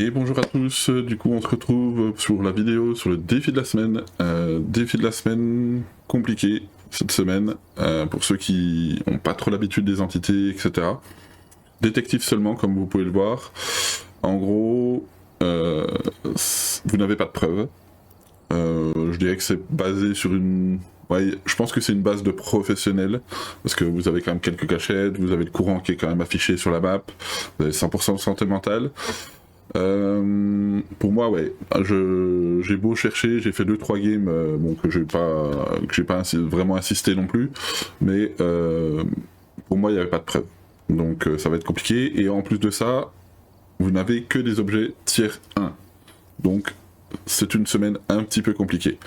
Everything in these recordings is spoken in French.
Et bonjour à tous, du coup on se retrouve sur la vidéo sur le défi de la semaine. Défi de la semaine compliqué cette semaine, pour ceux qui n'ont pas trop l'habitude des entités, etc. Détective seulement, comme vous pouvez le voir. En gros, vous n'avez pas de preuves. Je dirais que c'est basé sur une... Ouais, je pense que c'est une base de professionnels, parce que vous avez quand même quelques cachettes, vous avez le courant qui est quand même affiché sur la map, vous avez 100% de santé mentale. Pour moi, ouais, j'ai beau chercher, j'ai fait 2-3 games, bon, que j'ai pas vraiment insisté non plus, mais pour moi, il n'y avait pas de preuve. Donc ça va être compliqué, et en plus de ça, vous n'avez que des objets tiers 1. Donc c'est une semaine un petit peu compliquée.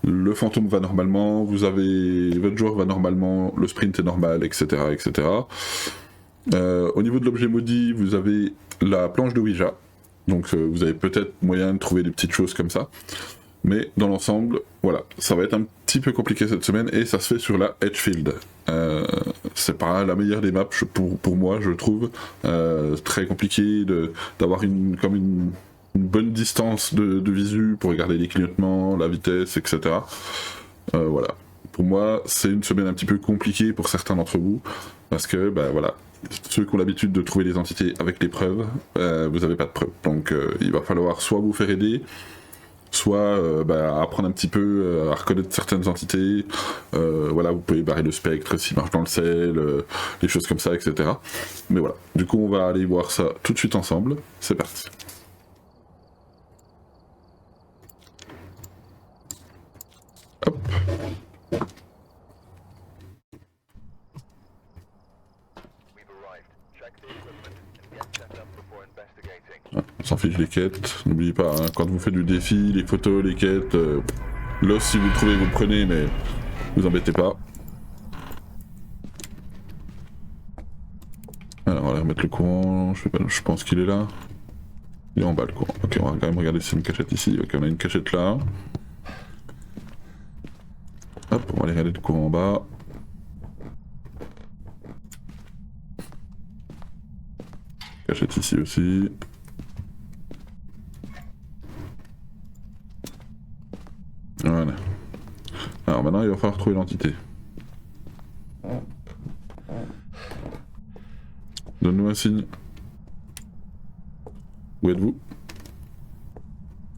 Le fantôme va normalement, votre joueur va normalement, le sprint est normal, etc. etc. Au niveau de l'objet maudit, vous avez la planche de Ouija. Donc vous avez peut-être moyen de trouver des petites choses comme ça. Mais dans l'ensemble, voilà, ça va être un petit peu compliqué cette semaine et ça se fait sur la Edgefield. C'est pas la meilleure des maps pour moi, je trouve. Très compliqué d'avoir une bonne distance de visu pour regarder les clignotements, la vitesse, etc. Voilà. Pour moi, c'est une semaine un petit peu compliquée pour certains d'entre vous, parce que, bah voilà, ceux qui ont l'habitude de trouver des entités avec les preuves, vous n'avez pas de preuves. Donc il va falloir soit vous faire aider, soit apprendre un petit peu à reconnaître certaines entités. Voilà, vous pouvez barrer le spectre s'il marche dans le sel, des choses comme ça, etc. Mais voilà, du coup on va aller voir ça tout de suite ensemble. C'est parti. Hop. On s'en fiche des quêtes, n'oubliez pas, hein, quand vous faites du défi, les photos, les quêtes, l'os si vous le trouvez vous le prenez, mais vous embêtez pas. Alors on va aller remettre le courant, je pense qu'il est là. Il est en bas le courant. Ok, on va quand même regarder s'il y a une cachette ici. Ok, on a une cachette là. Hop, on va aller regarder le courant en bas. Cachette ici aussi. Voilà. Alors maintenant il va falloir trouver l'entité. Donne-nous un signe. Où êtes-vous?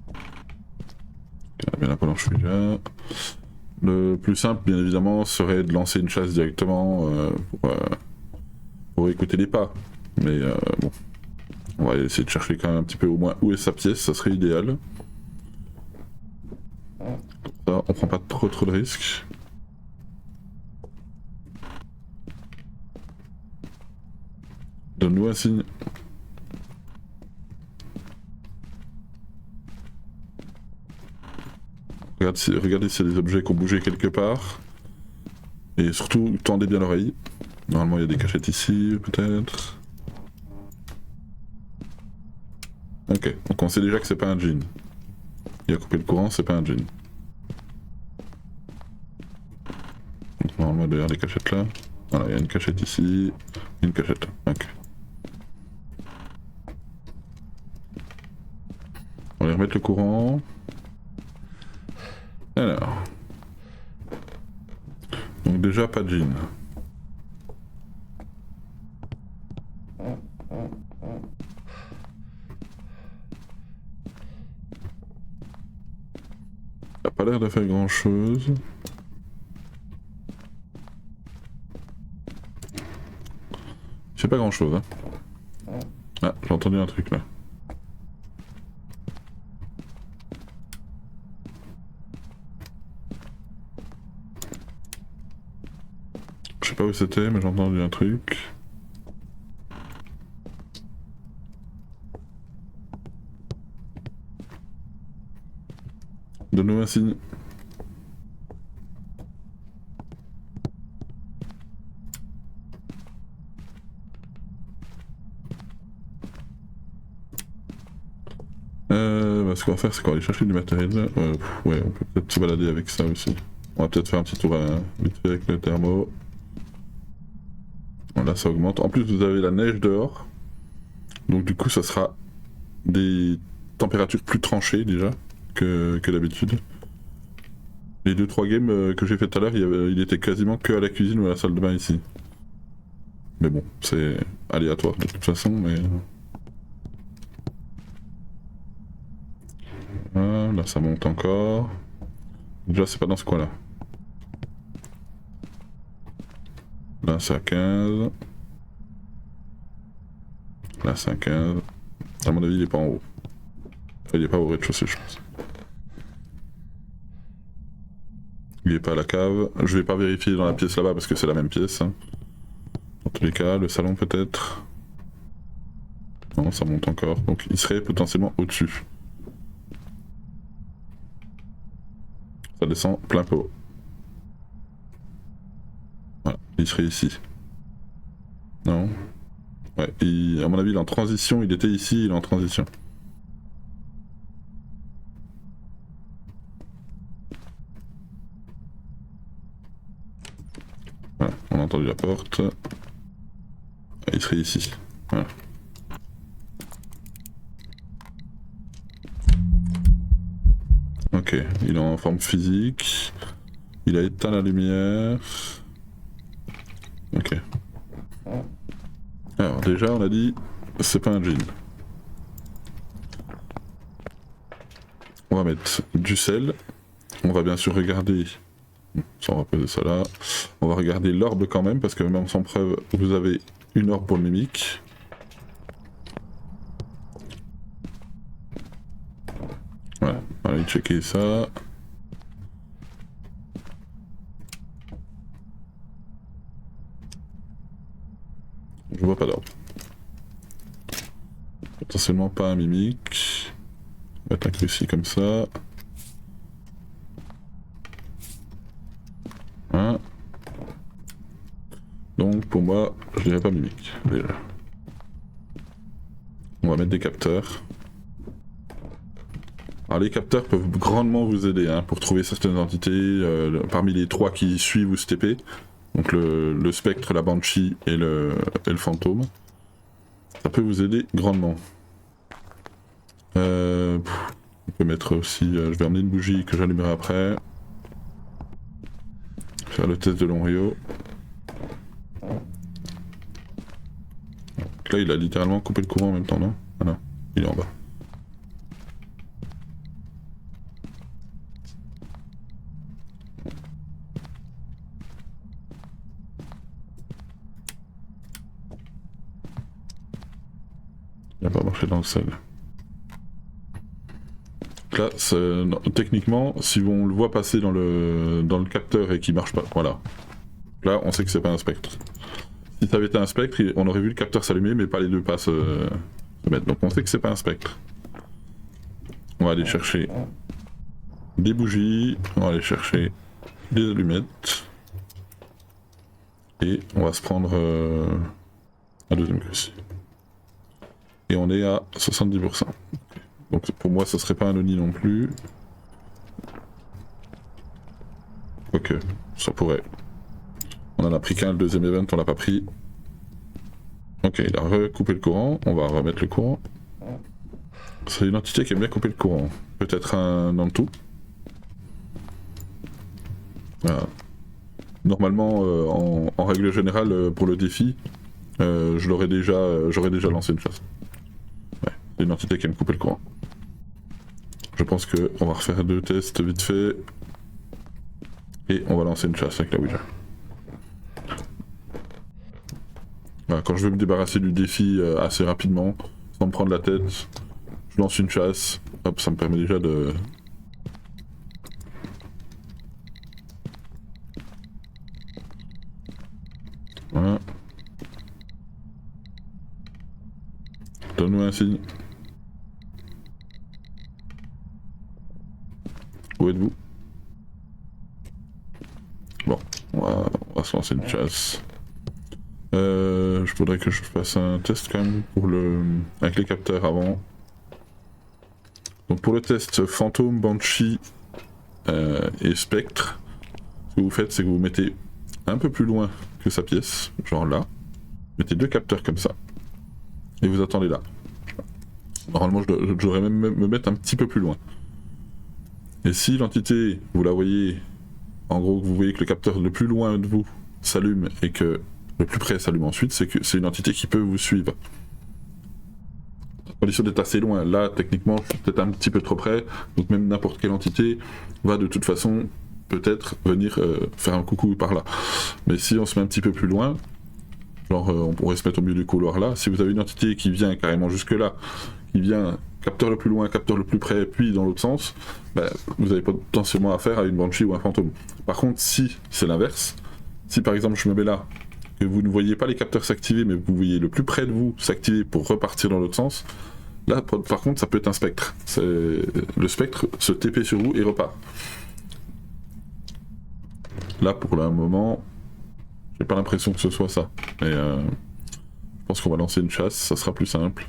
Ok, bien là pendant que je suis là. Le plus simple bien évidemment serait de lancer une chasse directement pour écouter les pas. Mais bon. On va essayer de chercher quand même un petit peu au moins où est sa pièce, ça serait idéal. Ça, on prend pas trop de risques. Donne-nous un signe. Regardez s'il y a des objets qui ont bougé quelque part. Et surtout, tendez bien l'oreille. Normalement, il y a des cachettes ici, peut-être. Ok, donc on sait déjà que c'est pas un djinn. Il a coupé le courant, c'est pas un djinn. Donc normalement, derrière les cachettes là. Voilà, il y a une cachette ici, une cachette là. Ok. On va remettre le courant. Alors. Donc déjà, pas de djinn. Ça a pas l'air de faire grand chose. Je sais pas grand chose, hein. Ah, j'ai entendu un truc là. Je sais pas où c'était, mais j'ai entendu un truc. Donne-nous un signe. Ce qu'on va faire, c'est qu'on va aller chercher du matériel. Ouais, on peut peut-être se balader avec ça aussi. On va peut-être faire un petit tour vite fait avec le thermo. Voilà, ça augmente. En plus, vous avez la neige dehors. Donc du coup, ça sera des températures plus tranchées déjà que d'habitude. Les 2-3 games que j'ai fait tout à l'heure, il était quasiment que à la cuisine ou à la salle de bain ici. Mais bon, c'est aléatoire de toute façon, mais... Ah, là ça monte encore. Déjà c'est pas dans ce coin là. Là c'est à 15. Là c'est à 15. À mon avis il est pas en haut. Enfin, il est pas au rez-de-chaussée je pense. Il est pas à la cave. Je vais pas vérifier dans la pièce là-bas parce que c'est la même pièce. Hein. Dans tous les cas, le salon peut-être. Non, ça monte encore. Donc il serait potentiellement au-dessus. Ça descend plein pot. Voilà, il serait ici. Non. Ouais, à mon avis il est en transition, il était ici, il est en transition. Voilà, on a entendu la porte. Il serait ici. Voilà. Ok, il est en forme physique. Il a éteint la lumière. Ok. Alors déjà on a dit, c'est pas un djinn. On va mettre du sel. On va bien sûr regarder... Ça, on va poser ça là. On va regarder l'orbe quand même, parce que même sans preuve, vous avez une orbe pour le mimique. Voilà, on va aller checker ça. Je vois pas d'orbe. Potentiellement pas un mimique. On va mettre un crucifix comme ça. Hein. Donc pour moi, je dirais pas mimique déjà. On va mettre des capteurs. Alors les capteurs peuvent grandement vous aider hein, pour trouver certaines entités parmi les 3 qui suivent ou STP. Donc le spectre, la banshee et le fantôme. Ça peut vous aider grandement. On peut mettre aussi... je vais emmener une bougie que j'allumerai après. Faire le test de Lonrio. Donc là il a littéralement coupé le courant en même temps, non? Ah non, il est en bas. Il n'a pas marché dans le sel. Là, non, techniquement, si on le voit passer dans le capteur et qu'il marche pas, voilà. Là, on sait que c'est pas un spectre. Si ça avait été un spectre, on aurait vu le capteur s'allumer, mais pas les deux pas se mettre. Donc on sait que c'est pas un spectre. On va aller chercher des bougies, on va aller chercher des allumettes. Et on va se prendre un deuxième crucifix. Et on est à 70%. Donc pour moi ce serait pas un Oni non plus. Quoique, ça pourrait. On en a pris qu'un, le deuxième event on l'a pas pris. Ok, il a recoupé le courant, on va remettre le courant. C'est une entité qui aime bien couper le courant. Peut-être un Nantou. Voilà. Normalement, en règle générale, pour le défi, j'aurais déjà lancé une chasse. Ouais, c'est une entité qui aime couper le courant. Je pense qu'on va refaire 2 tests vite fait. Et on va lancer une chasse avec la Ouija. Voilà, quand je veux me débarrasser du défi assez rapidement, sans me prendre la tête, je lance une chasse. Hop, ça me permet déjà de... Voilà. Donne-nous un signe. Où êtes-vous? Bon, on va se lancer une chasse. Je voudrais que je fasse un test quand même pour avec les capteurs avant. Donc pour le test fantôme, banshee et spectre, ce que vous faites c'est que vous mettez un peu plus loin que sa pièce, genre là. Mettez 2 capteurs comme ça. Et vous attendez là. Normalement, je devrais même me mettre un petit peu plus loin. Et si l'entité, vous la voyez, en gros, vous voyez que le capteur le plus loin de vous s'allume et que le plus près s'allume ensuite, c'est que c'est une entité qui peut vous suivre. À condition d'être assez loin. Là, techniquement, je suis peut-être un petit peu trop près, donc même n'importe quelle entité va de toute façon peut-être venir faire un coucou par là. Mais si on se met un petit peu plus loin, genre on pourrait se mettre au milieu du couloir là, si vous avez une entité qui vient carrément jusque là, qui vient capteur le plus loin, capteur le plus près, puis dans l'autre sens, bah, vous avez potentiellement affaire à une banshee ou un fantôme. Par contre, si c'est l'inverse, si par exemple je me mets là, que vous ne voyez pas les capteurs s'activer, mais vous voyez le plus près de vous s'activer pour repartir dans l'autre sens, là par contre ça peut être un spectre. Le spectre se TP sur vous et repart. Là pour le moment, j'ai pas l'impression que ce soit ça. Mais je pense qu'on va lancer une chasse, ça sera plus simple.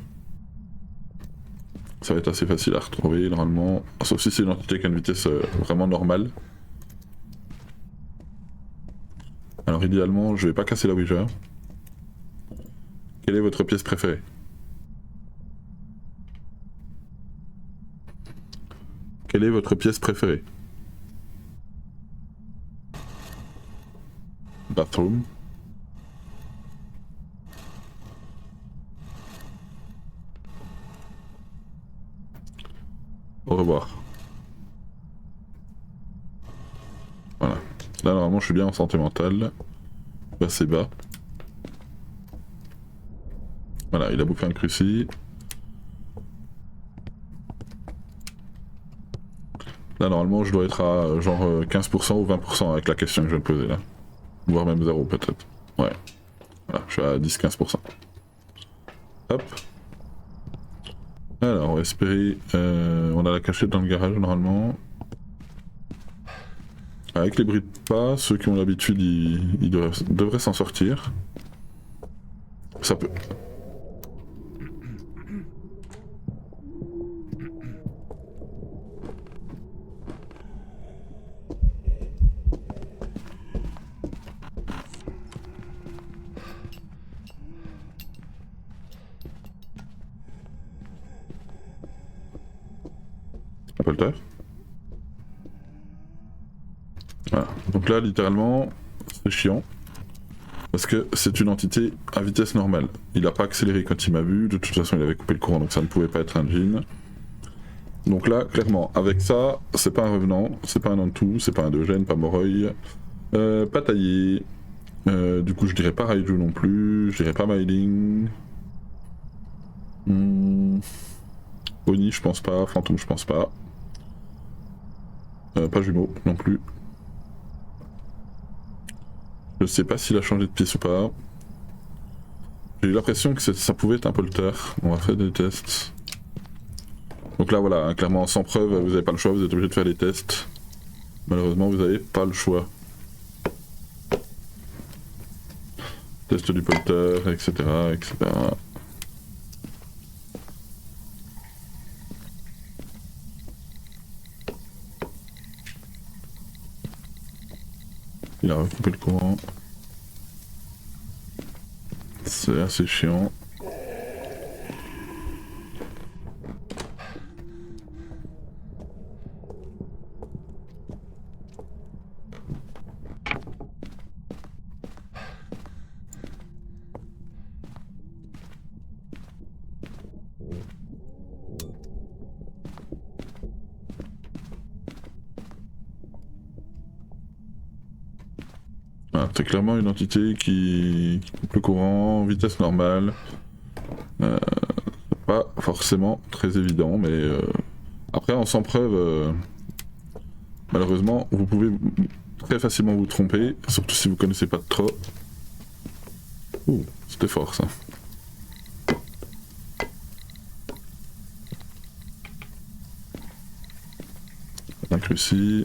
Ça va être assez facile à retrouver normalement, sauf si c'est une entité qui a une vitesse vraiment normale. Alors idéalement, je vais pas casser la Ouija. Quelle est votre pièce préférée? Quelle est votre pièce préférée? Bathroom. Au revoir. Voilà. Là normalement je suis bien en santé mentale. Assez bas. Voilà, il a bouffé un cruci. Là normalement je dois être à genre 15% ou 20% avec la question que je vais me poser là. Voire même 0 peut-être. Ouais. Voilà, je suis à 10-15%. Hop. Alors, on va espérer... on a la cachette dans le garage normalement. Avec les bruits de pas, ceux qui ont l'habitude, ils devraient s'en sortir. Ça peut... Un polter. Voilà. Donc là, littéralement, c'est chiant. Parce que c'est une entité à vitesse normale. Il n'a pas accéléré quand il m'a vu, de toute façon il avait coupé le courant, donc ça ne pouvait pas être un djinn. Donc là, clairement, avec ça, c'est pas un revenant, c'est pas un Nantou, c'est pas un Dogène, pas Moroi, pas taillé. Du coup, je dirais pas Raiju non plus, je dirais pas Mailing. Oni, je pense pas, Fantôme, je pense pas. Pas Jumeau non plus. Je sais pas s'il a changé de pièce ou pas. J'ai eu l'impression que ça pouvait être un polter. On va faire des tests. Donc là voilà, hein, clairement sans preuve, vous n'avez pas le choix, vous êtes obligé de faire des tests. Malheureusement vous n'avez pas le choix. Test du polter, etc. etc. Il a recoupé le courant. C'est assez chiant. Voilà, c'est clairement une entité qui coupe le courant, vitesse normale. Pas forcément très évident, mais après en sans preuve, malheureusement, vous pouvez très facilement vous tromper, surtout si vous connaissez pas trop. Ouh, c'était fort ça. Un cruci.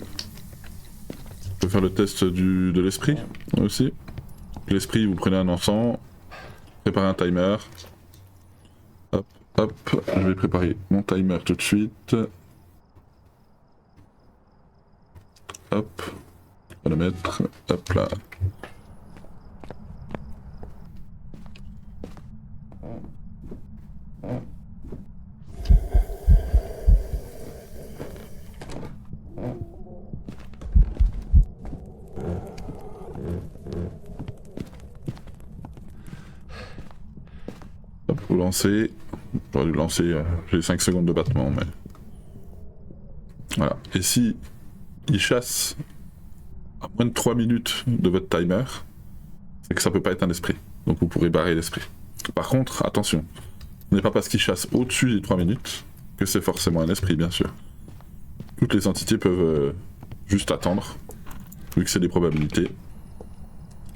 On peut faire le test de l'esprit aussi. L'esprit, vous prenez un encens, préparez un timer. Hop, hop, je vais préparer mon timer tout de suite. Hop, on va le mettre, hop là. lancer. J'aurais dû lancer, j'ai 5 secondes de battement, mais... Voilà. Et si il chasse à moins de 3 minutes de votre timer, c'est que ça peut pas être un esprit. Donc vous pourrez barrer l'esprit. Par contre, attention, ce n'est pas parce qu'il chasse au-dessus des 3 minutes que c'est forcément un esprit, bien sûr. Toutes les entités peuvent juste attendre, vu que c'est des probabilités.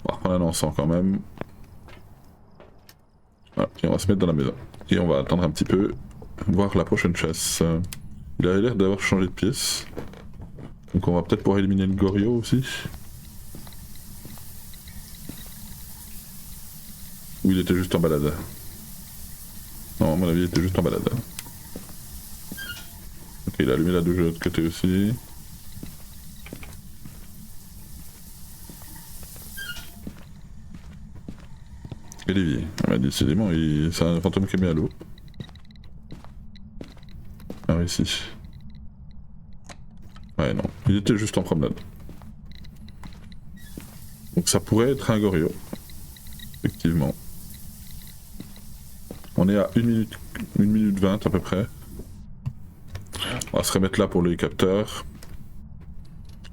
On va reprendre un encens quand même. Voilà, et on va se mettre dans la maison. Et on va attendre un petit peu, voir la prochaine chasse. Il a l'air d'avoir changé de pièce. Donc on va peut-être pouvoir éliminer le Goryo aussi. Ou il était juste en balade. Non, à mon avis il était juste en balade. Ok, il a allumé la douche de l'autre côté aussi. Olivier, décidément, c'est un fantôme qui est mis à l'eau. Ah, ici. Ouais, non, il était juste en promenade. Donc ça pourrait être un Goryo. Effectivement. On est à 1 minute 20 à peu près. On va se remettre là pour les capteurs.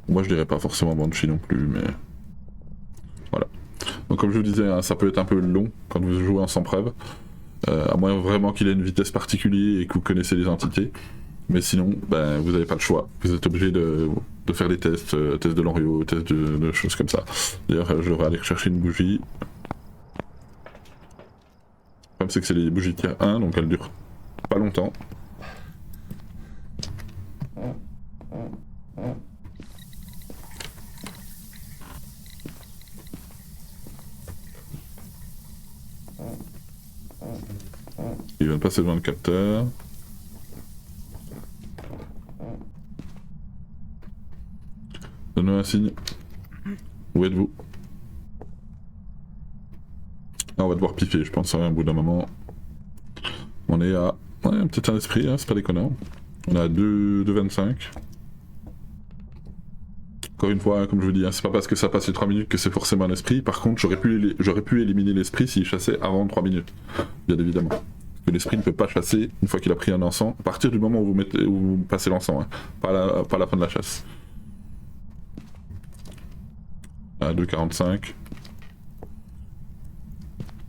Moi je dirais pas forcément Banshee non plus, mais... Voilà. Donc comme je vous disais, hein, ça peut être un peu long quand vous jouez en sans preuve. À moins vraiment qu'il ait une vitesse particulière et que vous connaissez les entités. Mais sinon, ben, vous n'avez pas le choix. Vous êtes obligé de faire des tests, tests de Loriot, tests de choses comme ça. D'ailleurs, je devrais aller chercher une bougie. Le problème c'est que c'est les bougies tiers 1, donc elles durent pas longtemps. Il vient de passer devant le capteur. Donne-nous un signe. Où êtes-vous? Ah, on va devoir piffer, je pense, hein, au bout d'un moment. On est à... Ouais, peut-être un esprit, hein, c'est pas déconnant. On est à 2,25. Encore une fois, hein, comme je vous dis, hein, c'est pas parce que ça passe les 3 minutes que c'est forcément un esprit. Par contre, j'aurais pu éliminer l'esprit s'il chassait avant 3 minutes. Bien évidemment. Que l'esprit ne peut pas chasser une fois qu'il a pris un encens, à partir du moment où vous passez l'encens, hein, pas à la fin de la chasse. À 2,45.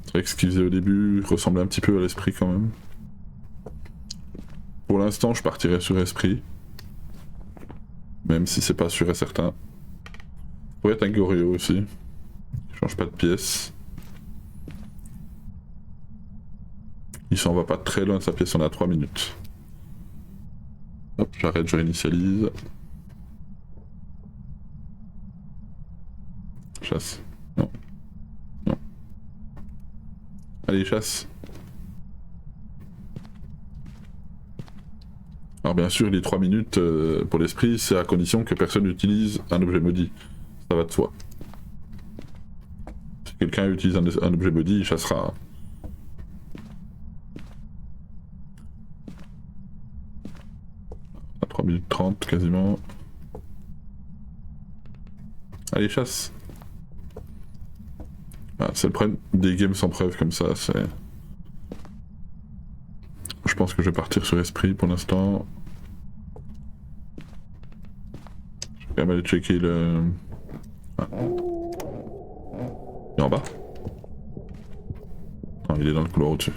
C'est vrai que ce qu'il faisait au début ressemblait un petit peu à l'esprit quand même. Pour l'instant, je partirais sur esprit. Même si c'est pas sûr et certain. Ça pourrait être un Goryo aussi. Il change pas de pièce. Il s'en va pas très loin de sa pièce, on a 3 minutes. Hop, j'arrête, je réinitialise. Chasse. Non. Non. Allez, chasse. Alors bien sûr, les 3 minutes pour l'esprit, c'est à condition que personne n'utilise un objet maudit. Ça va de soi. Si quelqu'un utilise un objet maudit, il chassera. À 3 minutes 30 quasiment. Allez, chasse. Ah, c'est le problème des games sans preuve comme ça, c'est... Je pense que je vais partir sur esprit pour l'instant. Je vais quand même aller checker le... Ah. Il est en bas? Non, il est dans le couloir au-dessus.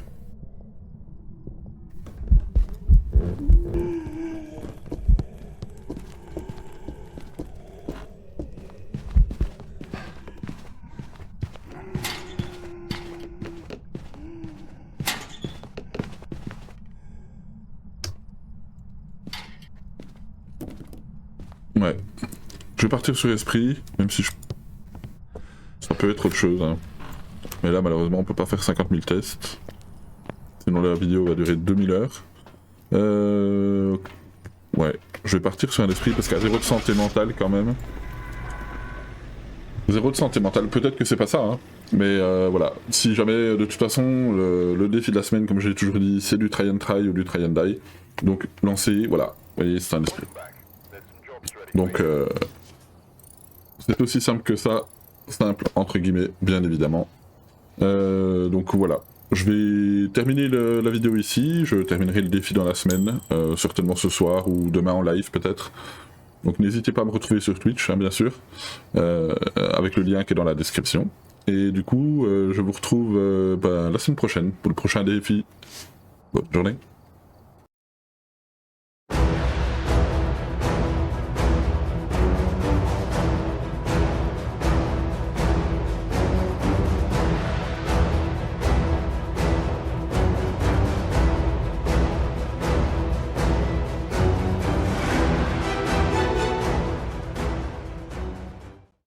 Ouais. Je vais partir sur esprit, même si je... ça peut être autre chose. Hein. Mais là, malheureusement, on peut pas faire 50 000 tests. Sinon, la vidéo va durer 2000 heures. Ouais. Je vais partir sur un esprit parce qu'à 0 de santé mentale, quand même. 0 de santé mentale, peut-être que c'est pas ça, hein. Mais voilà. Si jamais, de toute façon, le défi de la semaine, comme j'ai toujours dit, c'est du try and try ou du try and die. Donc, lancer, voilà. Vous voyez, c'est un esprit. Donc, c'est aussi simple que ça, simple entre guillemets, bien évidemment. Donc voilà, je vais terminer la vidéo ici, je terminerai le défi dans la semaine, certainement ce soir ou demain en live peut-être. Donc n'hésitez pas à me retrouver sur Twitch, hein, bien sûr, avec le lien qui est dans la description. Et du coup, je vous retrouve la semaine prochaine pour le prochain défi. Bonne journée.